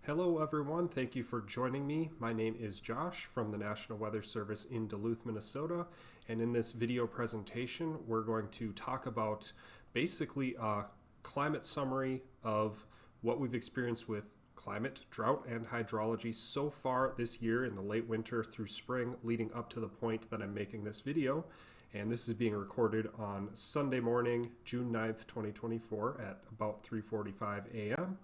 Hello, everyone. Thank you for joining me. My name is Josh from the National Weather Service in Duluth, Minnesota. And in this video presentation, we're going to talk about basically a climate summary of what we've experienced with climate, drought, and hydrology so far this year in the late winter through spring, leading up to the point that I'm making this video. And this is being recorded on Sunday morning, June 9th, 2024 at about 3:45 a.m.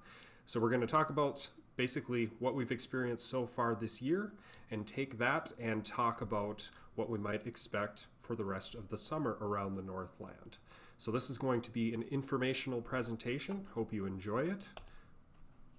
So we're going to talk about basically what we've experienced so far this year and take that and talk about what we might expect for the rest of the summer around the Northland. So this is going to be an informational presentation. Hope you enjoy it.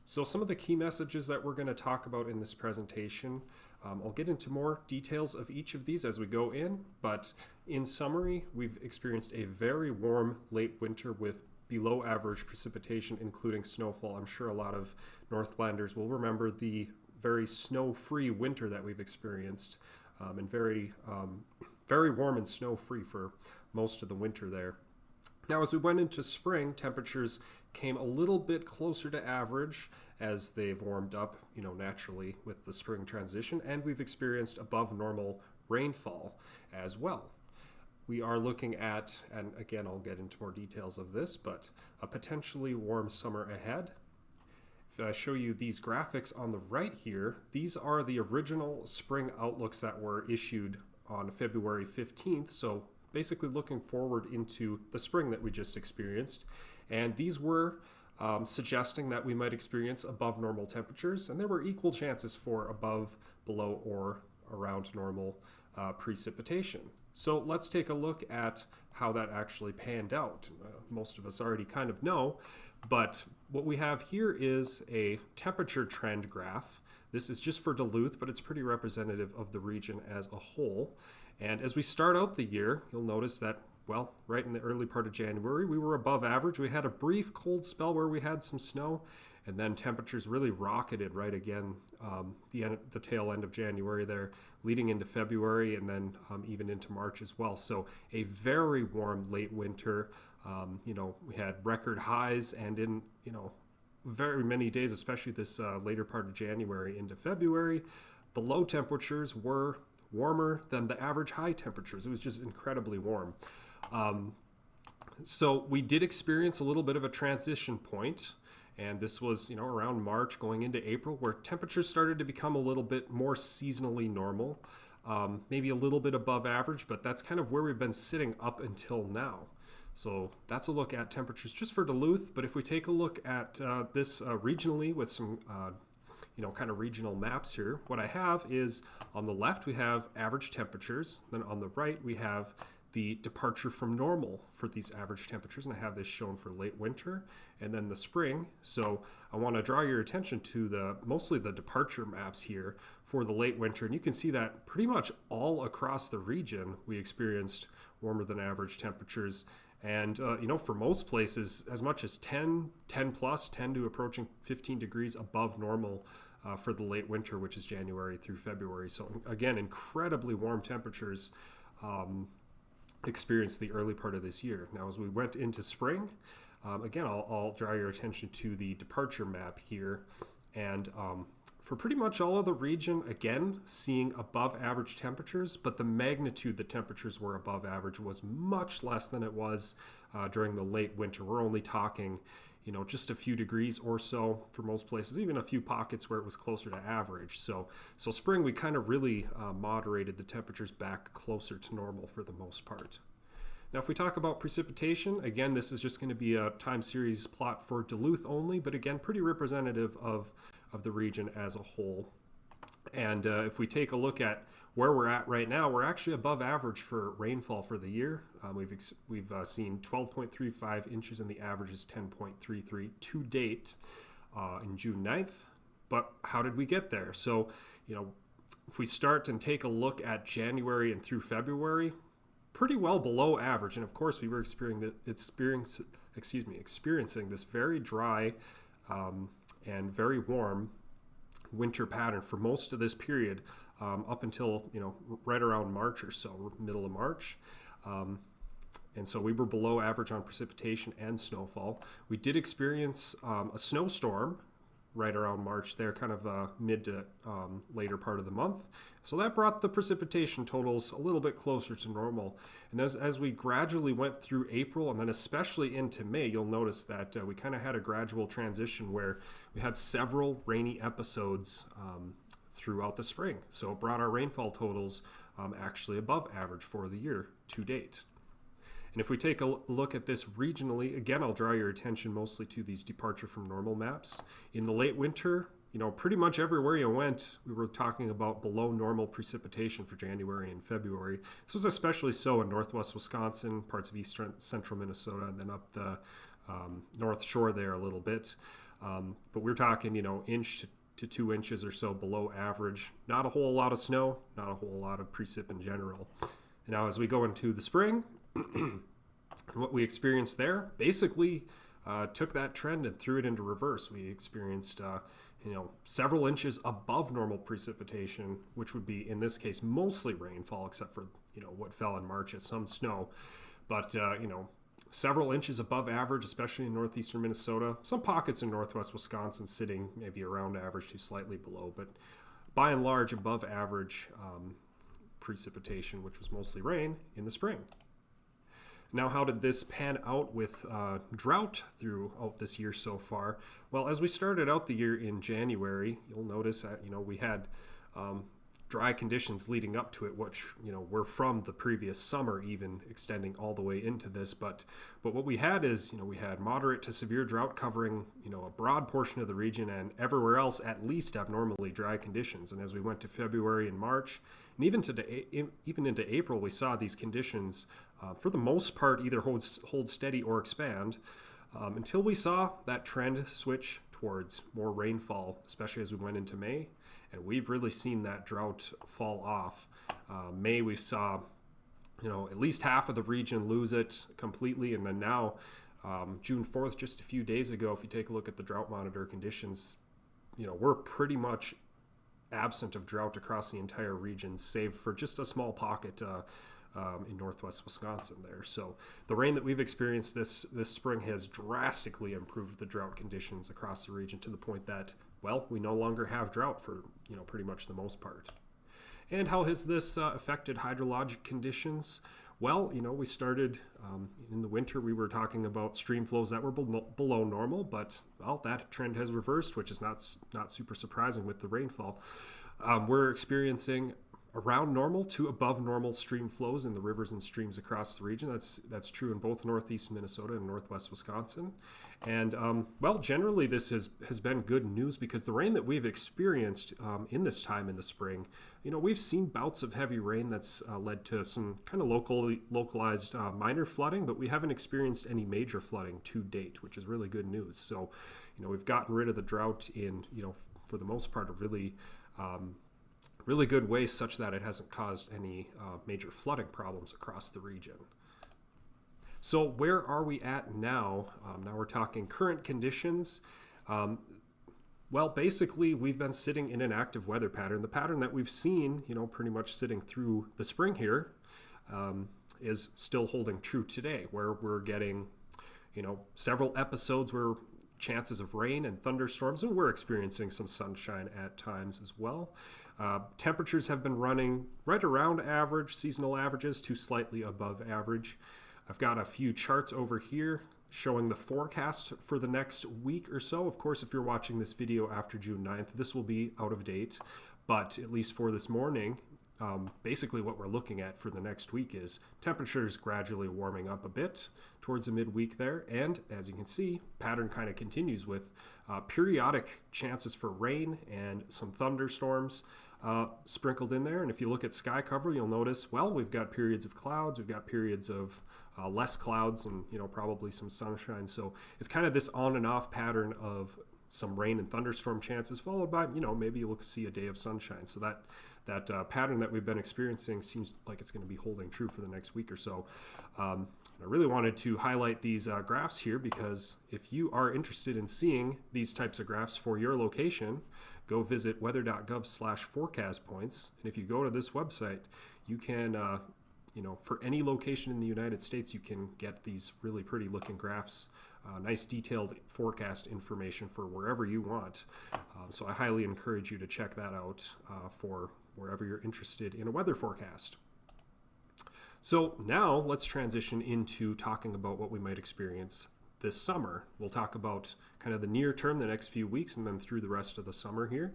So some of the key messages that we're going to talk about in this presentation, I'll get into more details of each of these as we go in, but in summary, we've experienced a very warm late winter with below average precipitation, including snowfall. I'm sure a lot of Northlanders will remember the very snow-free winter that we've experienced, and very warm and snow-free for most of the winter there. Now, as we went into spring, temperatures came a little bit closer to average as they've warmed up, naturally with the spring transition, and we've experienced above normal rainfall as well. We are looking at, and again, I'll get into more details of this, but a potentially warm summer ahead. If I show you these graphics on the right here, these are the original spring outlooks that were issued on February 15th. So basically looking forward into the spring that we just experienced. And these were suggesting that we might experience above normal temperatures, and there were equal chances for above, below, or around normal precipitation. So let's take a look at how that actually panned out. Most of us already kind of know, but what we have here is a temperature trend graph. This is just for Duluth, but it's pretty representative of the region as a whole. And as we start out the year, you'll notice that, well, right in the early part of January, we were above average. We had a brief cold spell where we had some snow, and then temperatures really rocketed right again the tail end of January there, leading into February, and then even into March as well. So a very warm late winter. We had record highs, and in very many days, especially this later part of January into February, the low temperatures were warmer than the average high temperatures. It was just incredibly warm. So we did experience a little bit of a transition point. And this was, around March going into April, where temperatures started to become a little bit more seasonally normal, maybe a little bit above average, but that's kind of where we've been sitting up until now. So that's a look at temperatures just for Duluth. But if we take a look at this regionally with some, kind of regional maps here, what I have is on the left, we have average temperatures. Then on the right, we have the departure from normal for these average temperatures, and I have this shown for late winter and then the spring. So I want to draw your attention to mostly the departure maps here for the late winter, and you can see that pretty much all across the region we experienced warmer than average temperatures, and for most places as much as 10 plus, 10 to approaching 15 degrees above normal for the late winter, which is January through February. So again, incredibly warm temperatures experienced the early part of this year. Now, as we went into spring, again, I'll draw your attention to the departure map here. And for pretty much all of the region, again, seeing above average temperatures, but the magnitude the temperatures were above average was much less than it was during the late winter. We're only talking, just a few degrees or so for most places, even a few pockets where it was closer to average. So spring, we kind of really moderated the temperatures back closer to normal for the most part. Now, if we talk about precipitation, again, this is just going to be a time series plot for Duluth only, but again, pretty representative of the region as a whole. And if we take a look at where we're at right now, we're actually above average for rainfall for the year. We've seen 12.35 inches, and the average is 10.33 to date in June 9th. But how did we get there? So, if we start and take a look at January and through February, pretty well below average. And of course, we were experiencing this very dry and very warm winter pattern for most of this period up until right around March or so, middle of March. And so we were below average on precipitation and snowfall. We did experience a snowstorm right around March there, kind of mid to later part of the month. So that brought the precipitation totals a little bit closer to normal. And as we gradually went through April and then especially into May, you'll notice that we kind of had a gradual transition where we had several rainy episodes throughout the spring. So it brought our rainfall totals actually above average for the year to date. And if we take a look at this regionally, again, I'll draw your attention mostly to these departure from normal maps. In the late winter, pretty much everywhere you went, we were talking about below normal precipitation for January and February. This was especially so in northwest Wisconsin, parts of eastern central Minnesota, and then up the north shore there a little bit. But we're talking, inch to 2 inches or so below average. Not a whole lot of snow, not a whole lot of precip in general. Now, as we go into the spring, and what we experienced there basically took that trend and threw it into reverse. We experienced several inches above normal precipitation, which would be in this case mostly rainfall, except for what fell in March as some snow. But several inches above average, especially in northeastern Minnesota. Some pockets in northwest Wisconsin sitting maybe around average to slightly below, but by and large above average precipitation, which was mostly rain in the spring. Now, how did this pan out with drought throughout this year so far? Well, as we started out the year in January, you'll notice that we had dry conditions leading up to it, which were from the previous summer, even extending all the way into this. But what we had is we had moderate to severe drought covering a broad portion of the region, and everywhere else at least abnormally dry conditions. And as we went to February and March, and even into April, we saw these conditions for the most part either hold steady or expand until we saw that trend switch towards more rainfall, especially as we went into May. And we've really seen that drought fall off. May, we saw at least half of the region lose it completely. And then now, June 4th, just a few days ago, if you take a look at the drought monitor conditions, we're pretty much absent of drought across the entire region, save for just a small pocket in northwest Wisconsin there. So the rain that we've experienced this spring has drastically improved the drought conditions across the region to the point that, well, we no longer have drought for pretty much the most part. And how has this affected hydrologic conditions? Well, we started in the winter, we were talking about stream flows that were below normal, but, well, that trend has reversed, which is not super surprising with the rainfall. We're experiencing around normal to above normal stream flows in the rivers and streams across the region. That's true in both northeast Minnesota and northwest Wisconsin. And, well, generally this has been good news because the rain that we've experienced in this time in the spring, we've seen bouts of heavy rain that's led to some kind of localized minor flooding, but we haven't experienced any major flooding to date, which is really good news. So, we've gotten rid of the drought in, for the most part, a really good way such that it hasn't caused any major flooding problems across the region. So where are we at now? Now we're talking current conditions. Well, basically, we've been sitting in an active weather pattern. The pattern that we've seen, pretty much sitting through the spring here, is still holding true today, where we're getting, several episodes where chances of rain and thunderstorms, and we're experiencing some sunshine at times as well. Temperatures have been running right around average, seasonal averages to slightly above average. I've got a few charts over here showing the forecast for the next week or so. Of course, if you're watching this video after June 9th, this will be out of date, but at least for this morning, basically what we're looking at for the next week is temperatures gradually warming up a bit towards the midweek there. And as you can see, pattern kind of continues with periodic chances for rain and some thunderstorms sprinkled in there. And if you look at sky cover, you'll notice, well, we've got periods of clouds, we've got periods of less clouds, and probably some sunshine. So it's kind of this on and off pattern of some rain and thunderstorm chances, followed by maybe you'll see a day of sunshine. So that pattern that we've been experiencing seems like it's going to be holding true for the next week or so. I really wanted to highlight these graphs here because if you are interested in seeing these types of graphs for your location, go visit weather.gov/forecast points. And if you go to this website, you can, for any location in the United States, you can get these really pretty looking graphs nice detailed forecast information for wherever you want. So I highly encourage you to check that out for wherever you're interested in a weather forecast. So now let's transition into talking about what we might experience this summer. We'll talk about kind of the near term, the next few weeks, and then through the rest of the summer here.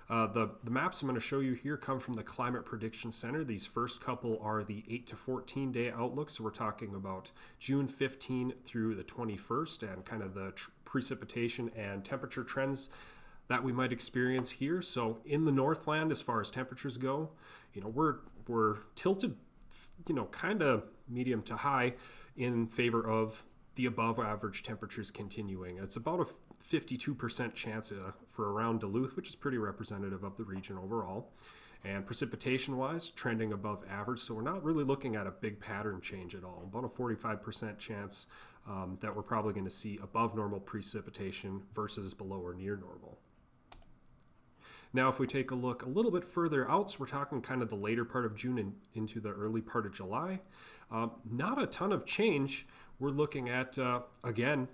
The maps I'm going to show you here come from the Climate Prediction Center. These first couple are the 8 to 14 day outlook. So we're talking about June 15 through the 21st and kind of the precipitation and temperature trends that we might experience here. So in the Northland, as far as temperatures go, we're tilted, kind of medium to high in favor of the above average temperatures continuing. It's about a 52% chance for around Duluth, which is pretty representative of the region overall. And precipitation wise, trending above average. So we're not really looking at a big pattern change at all. About a 45% chance that we're probably going to see above normal precipitation versus below or near normal. Now, if we take a look a little bit further out, so we're talking kind of the later part of June and into the early part of July, not a ton of change. We're looking at, again,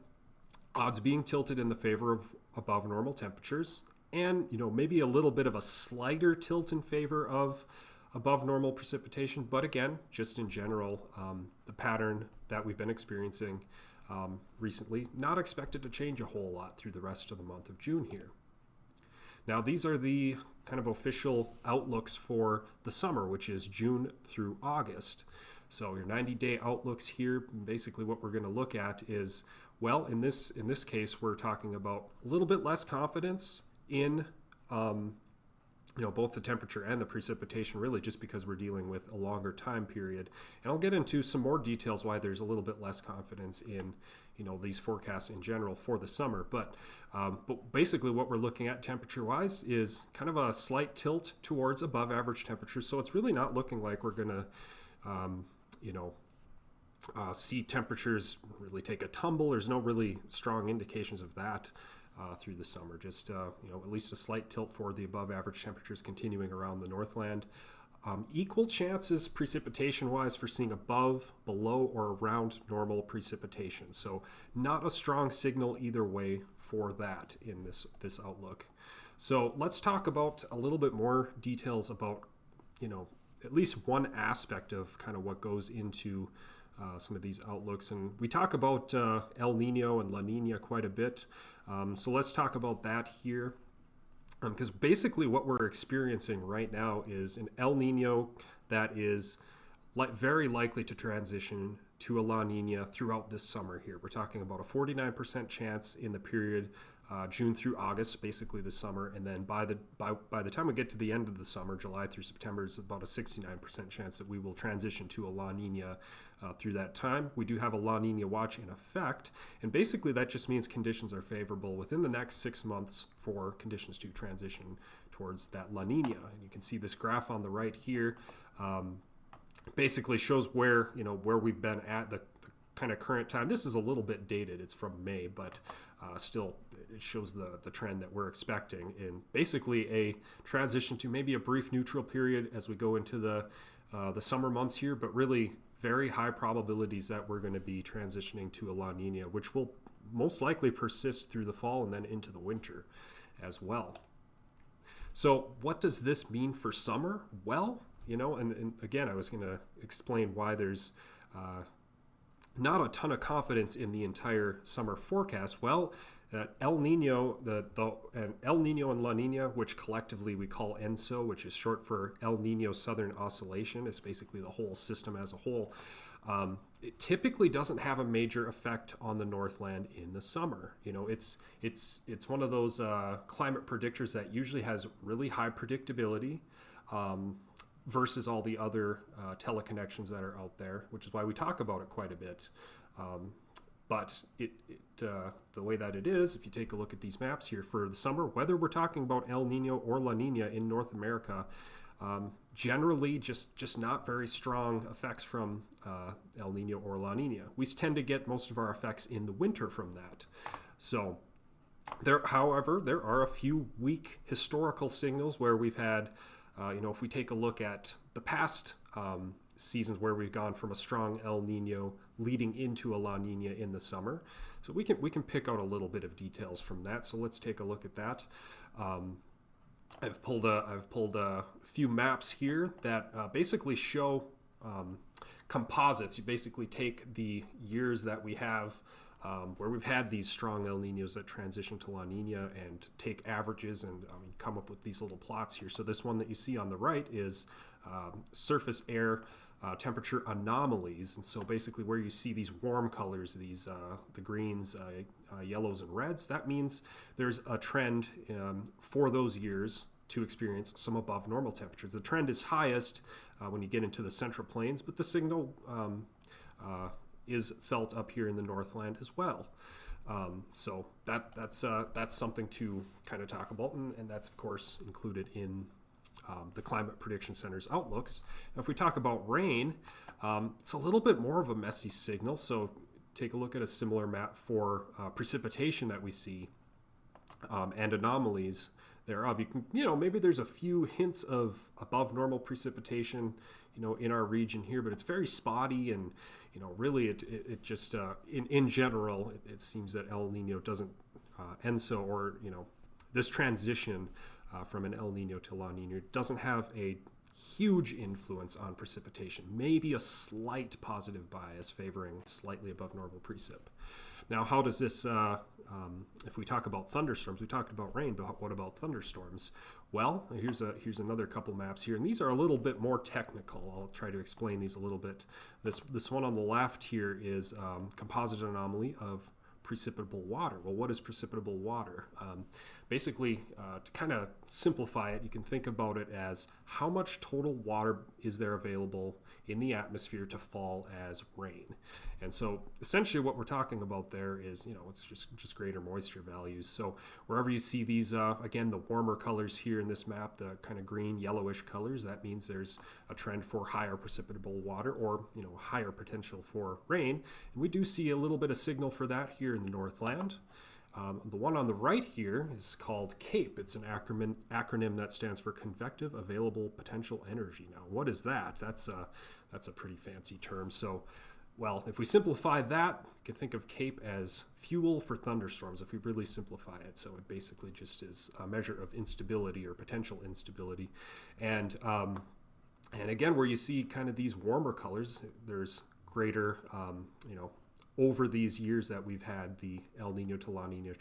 odds being tilted in the favor of above normal temperatures, and maybe a little bit of a slighter tilt in favor of above normal precipitation. But again, just in general, the pattern that we've been experiencing recently, not expected to change a whole lot through the rest of the month of June here. Now, these are the kind of official outlooks for the summer, which is June through August. So your 90-day outlooks here, basically what we're going to look at is, well, in this case, we're talking about a little bit less confidence in both the temperature and the precipitation, really just because we're dealing with a longer time period. And I'll get into some more details why there's a little bit less confidence in these forecasts in general for the summer. But basically what we're looking at temperature-wise is kind of a slight tilt towards above average temperatures. So it's really not looking like we're going to see temperatures really take a tumble. There's no really strong indications of that through the summer. Just at least a slight tilt for the above average temperatures continuing around the Northland. Equal chances precipitation-wise for seeing above, below, or around normal precipitation. So not a strong signal either way for that in this outlook. So let's talk about a little bit more details about, at least one aspect of kind of what goes into some of these outlooks. And we talk about El Nino and La Nina quite a bit. So let's talk about that here. Because basically what we're experiencing right now is an El Nino that is very likely to transition to a La Nina throughout this summer here. We're talking about a 49% chance in the period June through August, basically the summer, and then by the time we get to the end of the summer, July through September, is about a 69% chance that we will transition to a La Nina through that time. We do have a La Nina watch in effect, and basically that just means conditions are favorable within the next 6 months for conditions to transition towards that La Nina. And you can see this graph on the right here basically shows where we've been at the kind of current time. This is a little bit dated. It's from May, but still it shows the trend that we're expecting in basically a transition to maybe a brief neutral period as we go into the summer months here, but really very high probabilities that we're going to be transitioning to a La Nina, which will most likely persist through the fall and then into the winter as well. So what does this mean for summer? Well, and again, I was going to explain why there's not a ton of confidence in the entire summer forecast. Well, El Nino, and El Nino and La Nina, which collectively we call ENSO, which is short for El Nino Southern Oscillation, is basically the whole system as a whole. It typically doesn't have a major effect on the Northland in the summer. It's one of those climate predictors that usually has really high predictability. Versus all the other teleconnections that are out there, which is why we talk about it quite a bit. But the way that it is, if you take a look at these maps here for the summer, whether we're talking about El Nino or La Nina in North America, generally just not very strong effects from El Nino or La Nina. We tend to get most of our effects in the winter from that. So however, there are a few weak historical signals where we've had if we take a look at the past seasons where we've gone from a strong El Nino leading into a La Nina in the summer. So we can pick out a little bit of details from that. So let's take a look at that. I've pulled a few maps here that basically show composites. You basically take the years that we have where we've had these strong El Ninos that transition to La Nina and take averages and come up with these little plots here. So this one that you see on the right is surface air temperature anomalies. And so basically where you see these warm colors, these the greens, yellows, and reds, that means there's a trend for those years to experience some above normal temperatures. The trend is highest when you get into the central plains, but the signal is felt up here in the Northland as well. So that's something to kind of talk about, and that's of course included in the Climate Prediction Center's outlooks. Now, if we talk about rain, it's a little bit more of a messy signal. So take a look at a similar map for precipitation that we see and anomalies thereof. You can, maybe there's a few hints of above normal precipitation, in our region here, but it's very spotty, and really it just in general it seems that El Nino doesn't end so, or this transition from an El Nino to La Nina doesn't have a huge influence on precipitation. Maybe a slight positive bias favoring slightly above normal precip. Now, how does this, if we talk about thunderstorms, we talked about rain, but what about thunderstorms? Well, here's another couple maps here, and these are a little bit more technical. I'll try to explain these a little bit. This one on the left here is composite anomaly of precipitable water. Well, what is precipitable water? Basically, to kind of simplify it, you can think about it as how much total water is there available in the atmosphere to fall as rain. And so essentially what we're talking about there is, it's just greater moisture values. So wherever you see these, again, the warmer colors here in this map, the kind of green, yellowish colors, that means there's a trend for higher precipitable water, or, higher potential for rain. And we do see a little bit of signal for that here in the Northland. The one on the right here is called CAPE. It's an acronym that stands for Convective Available Potential Energy. Now, what is that? That's a pretty fancy term. So, well, if we simplify that, you could think of CAPE as fuel for thunderstorms, if we really simplify it. So it basically just is a measure of instability or potential instability. And again, where you see kind of these warmer colors, there's greater, over these years that we've had the El Nino to La Nina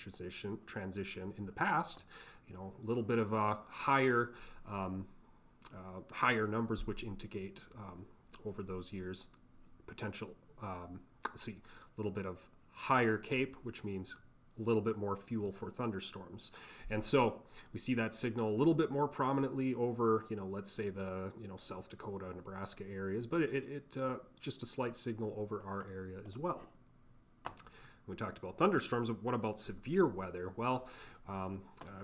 transition in the past, a little bit of a higher numbers, which indicate over those years potential, a little bit of higher CAPE, which means a little bit more fuel for thunderstorms. And so we see that signal a little bit more prominently over, let's say the, South Dakota, Nebraska areas, but it just a slight signal over our area as well. We talked about thunderstorms. What about severe weather? Well,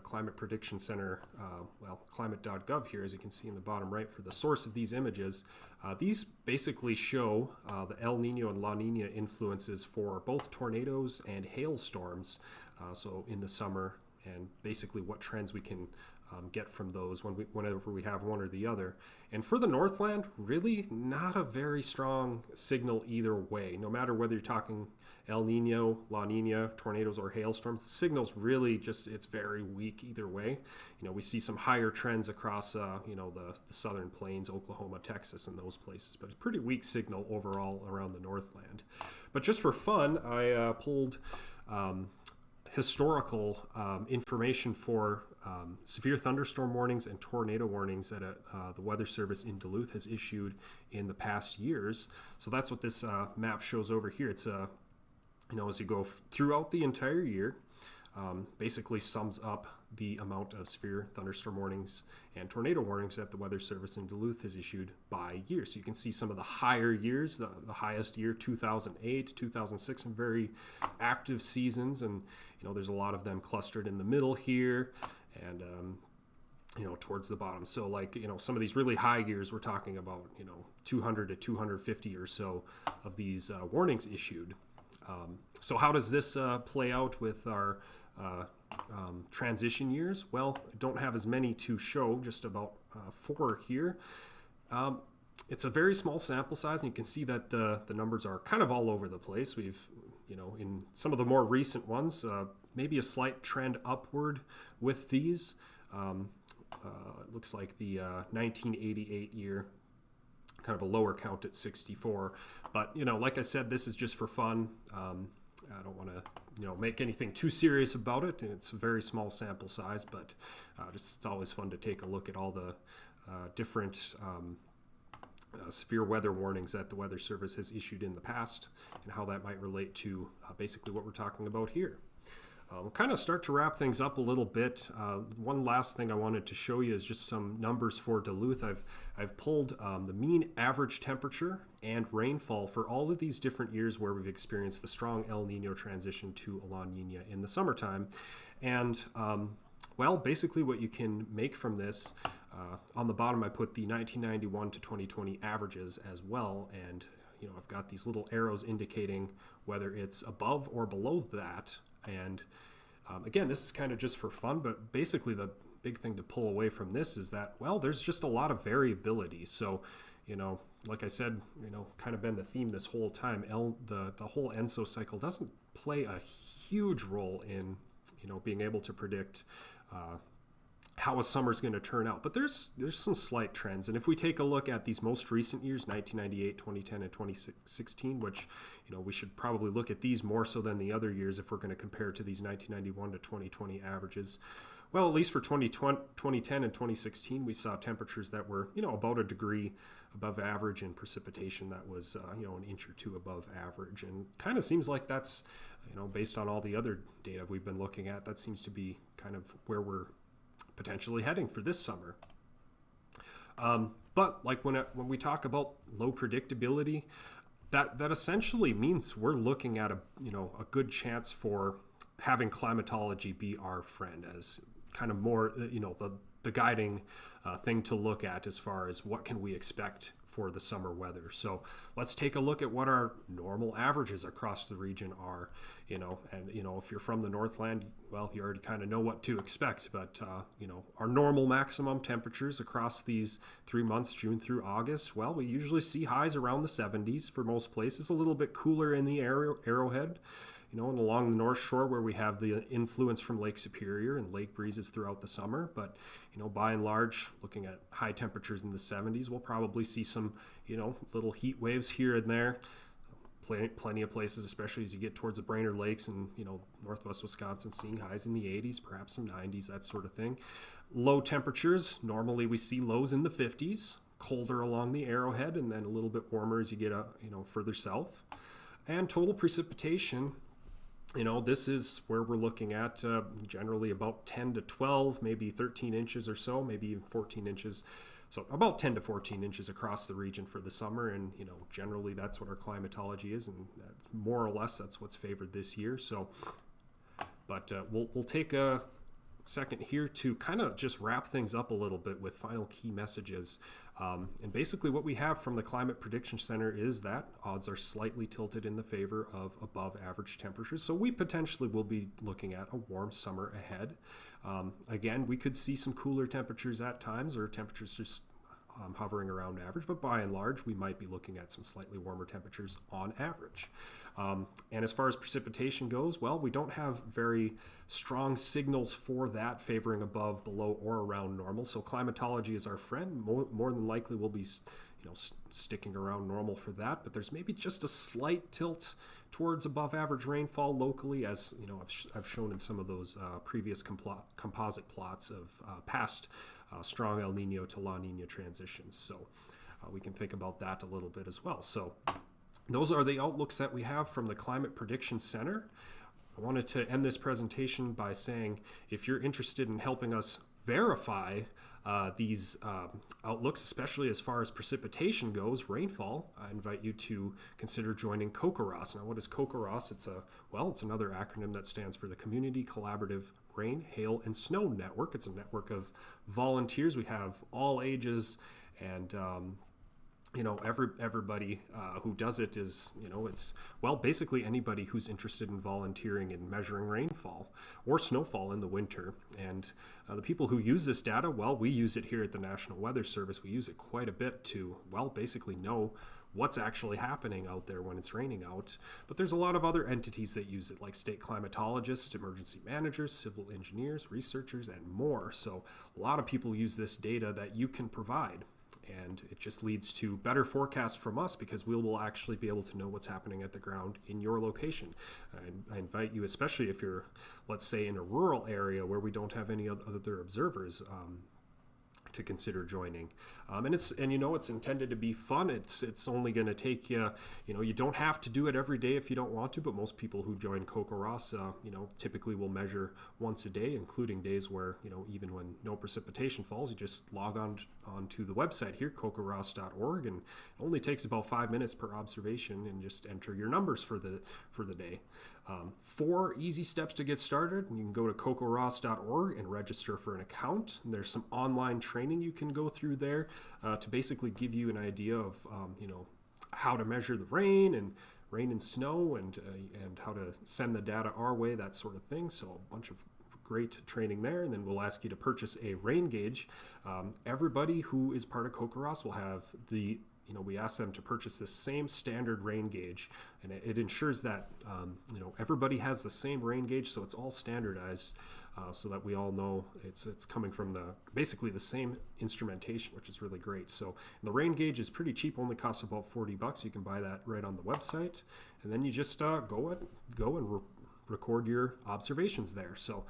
Climate Prediction Center, climate.gov here, as you can see in the bottom right for the source of these images, these basically show the El Nino and La Nina influences for both tornadoes and hailstorms, so in the summer, and basically what trends we can get from those whenever we have one or the other. And for the Northland, really not a very strong signal either way. No matter whether you're talking El Nino, La Nina, tornadoes, or hailstorms, the signal's really it's very weak either way. We see some higher trends across, the southern plains, Oklahoma, Texas, and those places, but it's a pretty weak signal overall around the Northland. But just for fun, I pulled historical information for severe thunderstorm warnings and tornado warnings that the Weather Service in Duluth has issued in the past years. So that's what this map shows over here. It's as you go throughout the entire year, basically sums up the amount of severe thunderstorm warnings and tornado warnings that the Weather Service in Duluth has issued by year. So you can see some of the higher years, the highest year, 2008, 2006, some very active seasons, and there's a lot of them clustered in the middle here, and towards the bottom. So some of these really high years, we're talking about 200 to 250 or so of these warnings issued. So how does this play out with our transition years? Well, I don't have as many to show, just about 4 here. it's a very small sample size, and you can see that the numbers are kind of all over the place. We've, in some of the more recent ones, maybe a slight trend upward with these. It looks like the 1988 year, kind of a lower count at 64. But, like I said, this is just for fun. I don't want to, make anything too serious about it. It's a very small sample size, but it's always fun to take a look at all the different severe weather warnings that the Weather Service has issued in the past and how that might relate to basically what we're talking about here. We'll kind of start to wrap things up a little bit. One last thing I wanted to show you is just some numbers for Duluth. I've pulled the mean average temperature and rainfall for all of these different years where we've experienced the strong El Nino transition to a La Nina in the summertime. And basically what you can make from this, on the bottom I put the 1991 to 2020 averages as well, and I've got these little arrows indicating whether it's above or below that. And again, this is kind of just for fun, but basically the big thing to pull away from this is that, there's just a lot of variability. So, like I said, kind of been the theme this whole time. The whole ENSO cycle doesn't play a huge role in, being able to predict how a summer's going to turn out. But there's some slight trends. And if we take a look at these most recent years, 1998, 2010, and 2016, which, we should probably look at these more so than the other years if we're going to compare to these 1991 to 2020 averages. Well, at least for 2010 and 2016, we saw temperatures that were, about a degree above average, and precipitation that was, an inch or two above average. And kind of seems like that's, based on all the other data we've been looking at, that seems to be kind of where we're potentially heading for this summer. But like when we talk about low predictability, that essentially means we're looking at a good chance for having climatology be our friend as kind of more the guiding thing to look at as far as what can we expect for the summer weather. So let's take a look at what our normal averages across the region are, and if you're from the Northland, you already kind of know what to expect, but our normal maximum temperatures across these 3 months, June through August, we usually see highs around the 70s for most places, a little bit cooler in the Arrowhead, and along the North Shore where we have the influence from Lake Superior and lake breezes throughout the summer. But, by and large, looking at high temperatures in the 70s, we'll probably see some, little heat waves here and there. Plenty of places, especially as you get towards the Brainerd Lakes and, northwest Wisconsin, seeing highs in the 80s, perhaps some 90s, that sort of thing. Low temperatures, normally we see lows in the 50s, colder along the Arrowhead, and then a little bit warmer as you get, further south. And total precipitation, this is where we're looking at generally about 10 to 12, maybe 13 inches or so, maybe even 14 inches. So about 10 to 14 inches across the region for the summer. And, generally that's what our climatology is. And more or less that's what's favored this year. So, but we'll take a second here to kind of just wrap things up a little bit with final key messages. And basically what we have from the Climate Prediction Center is that odds are slightly tilted in the favor of above average temperatures. So we potentially will be looking at a warm summer ahead. Again, we could see some cooler temperatures at times, or temperatures just hovering around average, but by and large, we might be looking at some slightly warmer temperatures on average. And as far as precipitation goes, we don't have very strong signals for that favoring above, below, or around normal. So climatology is our friend. More than likely, we'll be sticking around normal for that. But there's maybe just a slight tilt towards above average rainfall locally, as I've shown in some of those previous composite plots of past strong El Nino to La Nina transitions. So we can think about that a little bit as well. So those are the outlooks that we have from the Climate Prediction Center. I wanted to end this presentation by saying, if you're interested in helping us verify these outlooks, especially as far as precipitation goes, rainfall, I invite you to consider joining COCOROS. Now, what is COCOROS? It's another acronym that stands for the Community Collaborative Rain, Hail, and Snow Network. It's a network of volunteers. We have all ages and everybody who does it is, it's, well, basically anybody who's interested in volunteering in measuring rainfall or snowfall in the winter. And the people who use this data, well, we use it here at the National Weather Service. We use it quite a bit to, well, basically know what's actually happening out there when it's raining out. But there's a lot of other entities that use it, like state climatologists, emergency managers, civil engineers, researchers, and more. So a lot of people use this data that you can provide. And it just leads to better forecasts from us because we will actually be able to know what's happening at the ground in your location. I invite you, especially if you're, let's say, in a rural area where we don't have any other observers, to consider joining. And it's intended to be fun. It's only going to take you, you don't have to do it every day if you don't want to, but most people who join CocoRoss, typically will measure once a day, including days where, even when no precipitation falls, you just log onto the website here, cocoross.org, and it only takes about 5 minutes per observation, and just enter your numbers for the day. 4 easy steps to get started. You can go to cocoross.org and register for an account. And there's some online training you can go through there to basically give you an idea of how to measure the rain and snow and how to send the data our way, that sort of thing. So a bunch of great training there. And then we'll ask you to purchase a rain gauge. Everybody who is part of CocoRoss will have we ask them to purchase the same standard rain gauge, and it ensures that everybody has the same rain gauge, so it's all standardized, so that we all know it's coming from basically the same instrumentation, which is really great. So the rain gauge is pretty cheap, only costs about $40. You can buy that right on the website, and then you just go and record your observations there. So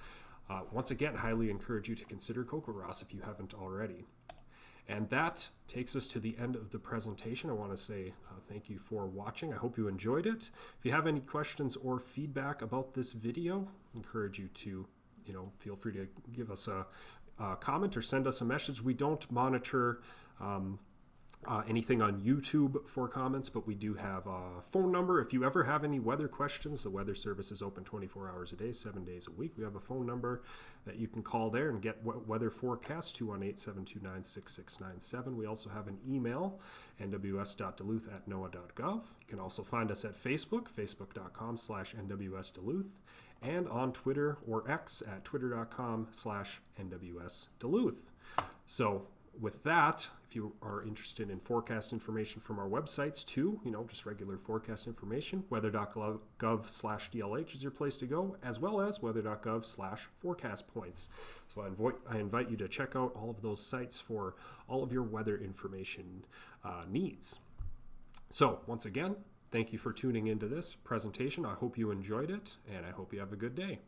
once again, highly encourage you to consider CocoRoss if you haven't already. And that takes us to the end of the presentation. I want to say thank you for watching. I hope you enjoyed it. If you have any questions or feedback about this video, I encourage you to, feel free to give us a comment or send us a message. We don't monitor anything on YouTube for comments, but we do have a phone number. If you ever have any weather questions, the Weather Service is open 24 hours a day, 7 days a week. We have a phone number that you can call there and get weather forecasts, 218-729-6697. We also have an email, nws.duluth@noaa.gov. You can also find us at Facebook, facebook.com/nwsduluth, and on Twitter or X at twitter.com/nwsduluth. So with that, if you are interested in forecast information from our websites too, just regular forecast information, weather.gov/DLH is your place to go, as well as weather.gov/forecast points. So I invite you to check out all of those sites for all of your weather information needs. So once again, thank you for tuning into this presentation. I hope you enjoyed it, and I hope you have a good day.